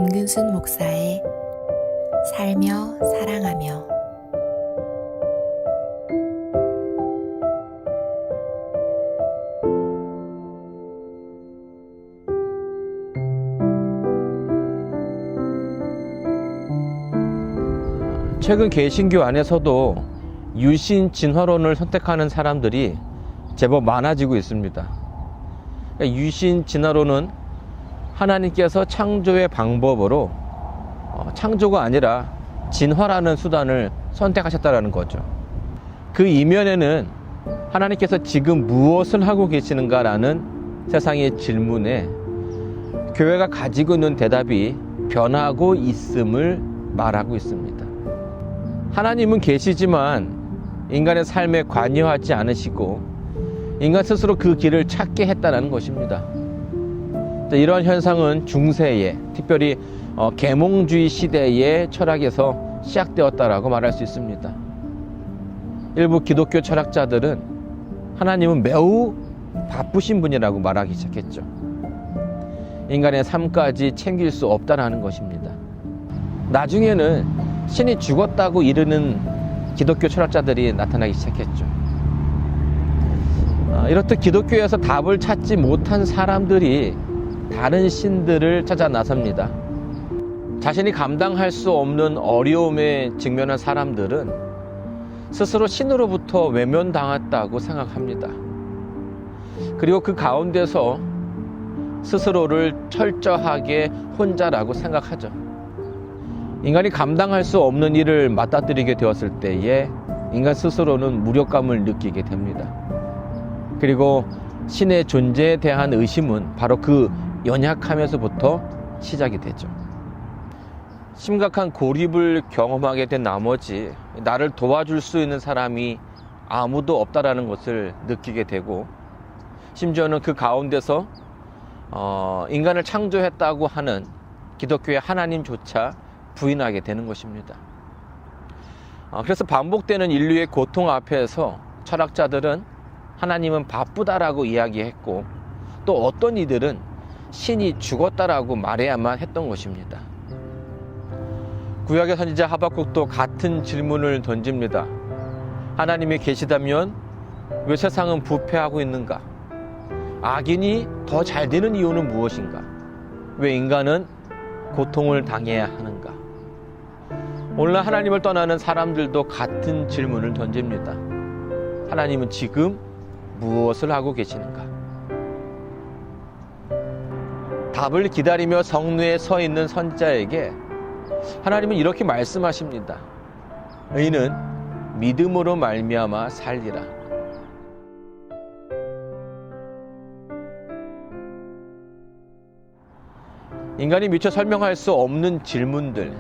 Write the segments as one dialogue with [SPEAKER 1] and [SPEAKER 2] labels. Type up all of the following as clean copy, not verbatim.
[SPEAKER 1] 김근순 목사의 살며 사랑하며.
[SPEAKER 2] 최근 개신교 안에서도 유신 진화론을 선택하는 사람들이 제법 많아지고 있습니다. 유신 진화론은 하나님께서 창조의 방법으로 창조가 아니라 진화라는 수단을 선택하셨다는 거죠. 그 이면에는 하나님께서 지금 무엇을 하고 계시는가라는 세상의 질문에 교회가 가지고 있는 대답이 변하고 있음을 말하고 있습니다. 하나님은 계시지만 인간의 삶에 관여하지 않으시고 인간 스스로 그 길을 찾게 했다는 것입니다. 이러한 현상은 중세에, 특별히 계몽주의 시대의 철학에서 시작되었다라고 말할 수 있습니다. 일부 기독교 철학자들은 하나님은 매우 바쁘신 분이라고 말하기 시작했죠. 인간의 삶까지 챙길 수 없다는 것입니다. 나중에는 신이 죽었다고 이르는 기독교 철학자들이 나타나기 시작했죠. 이렇듯 기독교에서 답을 찾지 못한 사람들이 다른 신들을 찾아 나섭니다. 자신이 감당할 수 없는 어려움에 직면한 사람들은 스스로 신으로부터 외면당했다고 생각합니다. 그리고 그 가운데서 스스로를 철저하게 혼자라고 생각하죠. 인간이 감당할 수 없는 일을 맞닥뜨리게 되었을 때에 인간 스스로는 무력감을 느끼게 됩니다. 그리고 신의 존재에 대한 의심은 바로 그 연약함에서부터 시작이 되죠. 심각한 고립을 경험하게 된 나머지 나를 도와줄 수 있는 사람이 아무도 없다라는 것을 느끼게 되고, 심지어는 그 가운데서 인간을 창조했다고 하는 기독교의 하나님조차 부인하게 되는 것입니다. 그래서 반복되는 인류의 고통 앞에서 철학자들은 하나님은 바쁘다라고 이야기했고, 또 어떤 이들은 신이 죽었다라고 말해야만 했던 것입니다. 구약의 선지자 하박국도 같은 질문을 던집니다. 하나님이 계시다면 왜 세상은 부패하고 있는가? 악인이 더 잘 되는 이유는 무엇인가? 왜 인간은 고통을 당해야 하는가? 오늘날 하나님을 떠나는 사람들도 같은 질문을 던집니다. 하나님은 지금 무엇을 하고 계시는가? 답을 기다리며 성루에 서 있는 선지자에게 하나님은 이렇게 말씀하십니다. 의인은 믿음으로 말미암아 살리라. 인간이 미처 설명할 수 없는 질문들,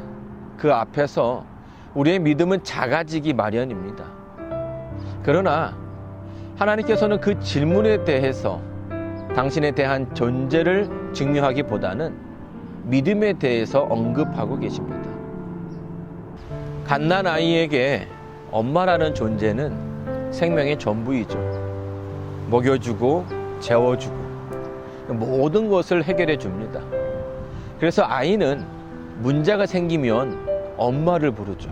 [SPEAKER 2] 그 앞에서 우리의 믿음은 작아지기 마련입니다. 그러나 하나님께서는 그 질문에 대해서 당신에 대한 존재를 증명하기보다는 믿음에 대해서 언급하고 계십니다. 갓난 아이에게 엄마라는 존재는 생명의 전부이죠. 먹여주고 재워주고 모든 것을 해결해 줍니다. 그래서 아이는 문제가 생기면 엄마를 부르죠.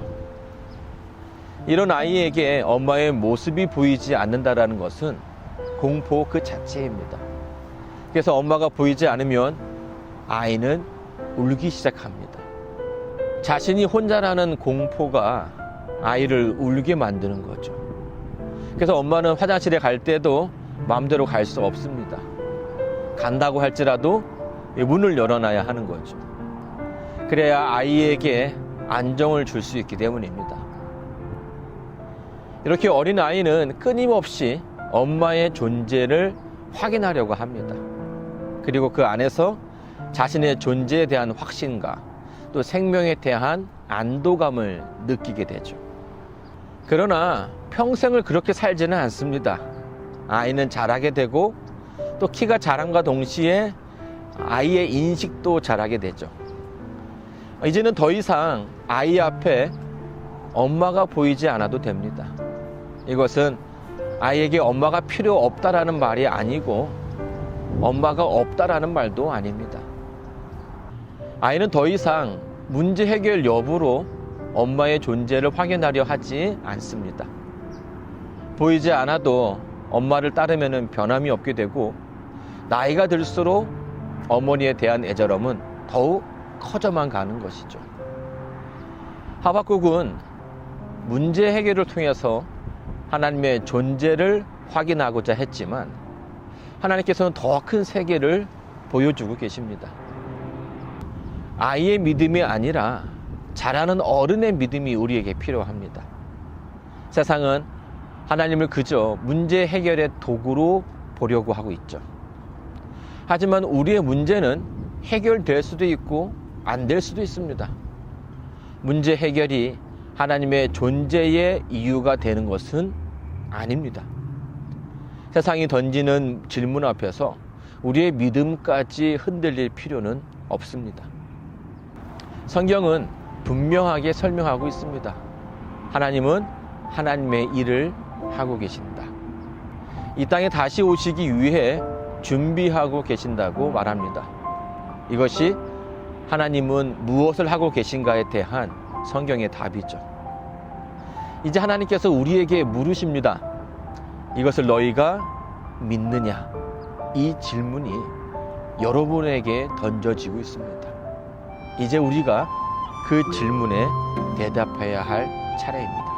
[SPEAKER 2] 이런 아이에게 엄마의 모습이 보이지 않는다는 것은 공포 그 자체입니다. 그래서 엄마가 보이지 않으면 아이는 울기 시작합니다. 자신이 혼자라는 공포가 아이를 울게 만드는 거죠. 그래서 엄마는 화장실에 갈 때도 마음대로 갈 수 없습니다. 간다고 할지라도 문을 열어놔야 하는 거죠. 그래야 아이에게 안정을 줄 수 있기 때문입니다. 이렇게 어린 아이는 끊임없이 엄마의 존재를 확인하려고 합니다. 그리고 그 안에서 자신의 존재에 대한 확신과 또 생명에 대한 안도감을 느끼게 되죠. 그러나 평생을 그렇게 살지는 않습니다. 아이는 자라게 되고 또 키가 자람과 동시에 아이의 인식도 자라게 되죠. 이제는 더 이상 아이 앞에 엄마가 보이지 않아도 됩니다. 이것은 아이에게 엄마가 필요 없다라는 말이 아니고 엄마가 없다라는 말도 아닙니다. 아이는 더 이상 문제 해결 여부로 엄마의 존재를 확인하려 하지 않습니다. 보이지 않아도 엄마를 따르면 변함이 없게 되고 나이가 들수록 어머니에 대한 애절함은 더욱 커져만 가는 것이죠. 하박국은 문제 해결을 통해서 하나님의 존재를 확인하고자 했지만 하나님께서는 더 큰 세계를 보여주고 계십니다. 아이의 믿음이 아니라 자라는 어른의 믿음이 우리에게 필요합니다. 세상은 하나님을 그저 문제 해결의 도구로 보려고 하고 있죠. 하지만 우리의 문제는 해결될 수도 있고 안 될 수도 있습니다. 문제 해결이 하나님의 존재의 이유가 되는 것은 아닙니다. 세상이 던지는 질문 앞에서 우리의 믿음까지 흔들릴 필요는 없습니다. 성경은 분명하게 설명하고 있습니다. 하나님은 하나님의 일을 하고 계신다. 이 땅에 다시 오시기 위해 준비하고 계신다고 말합니다. 이것이 하나님은 무엇을 하고 계신가에 대한 성경의 답이죠. 이제 하나님께서 우리에게 물으십니다. 이것을 너희가 믿느냐? 이 질문이 여러분에게 던져지고 있습니다. 이제 우리가 그 질문에 대답해야 할 차례입니다.